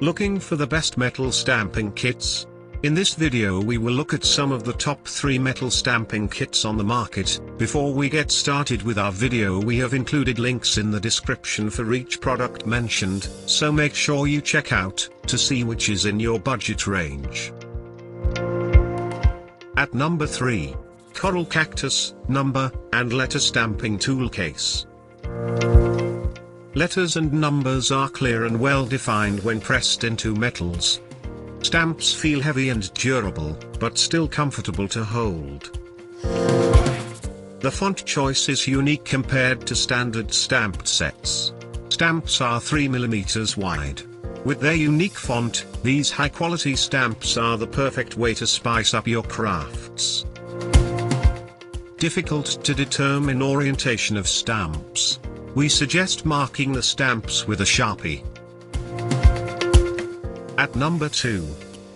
Looking for the best metal stamping kits? In this video we will look at some of the top 3 metal stamping kits on the market. Before we get started with our video, we have included links in the description for each product mentioned, so make sure you check out to see which is in your budget range. At number 3. Coral Cactus, number, and letter stamping tool case. Letters and numbers are clear and well defined when pressed into metals. Stamps feel heavy and durable, but still comfortable to hold. The font choice is unique compared to standard stamped sets. Stamps are 3 mm wide. With their unique font, these high-quality stamps are the perfect way to spice up your crafts. Difficult to determine orientation of stamps. We suggest marking the stamps with a Sharpie. At number 2.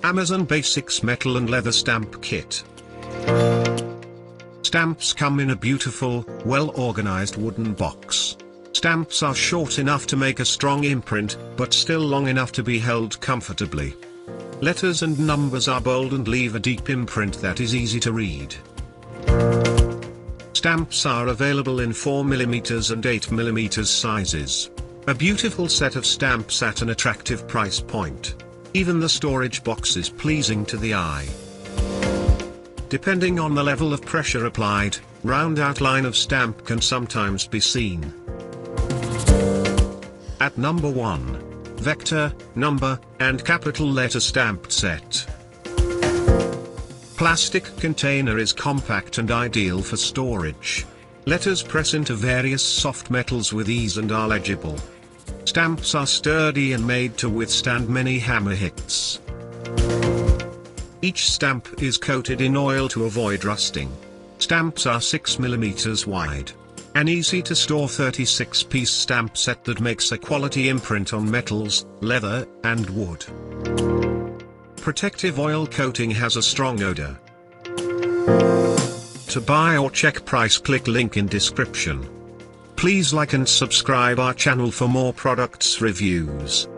Amazon Basics Metal and Leather Stamp Kit. Stamps come in a beautiful, well-organized wooden box. Stamps are short enough to make a strong imprint, but still long enough to be held comfortably. Letters and numbers are bold and leave a deep imprint that is easy to read. Stamps are available in 4 mm and 8 mm sizes. A beautiful set of stamps at an attractive price point. Even the storage box is pleasing to the eye. Depending on the level of pressure applied, round outline of stamp can sometimes be seen. At number 1. Vector, number, and capital letter stamped set. Plastic container is compact and ideal for storage. Letters press into various soft metals with ease and are legible. Stamps are sturdy and made to withstand many hammer hits. Each stamp is coated in oil to avoid rusting. Stamps are 6 mm wide. An easy-to-store 36-piece stamp set that makes a quality imprint on metals, leather, and wood. Protective oil coating has a strong odor. To buy or check price, click link in description. Please like and subscribe our channel for more products reviews.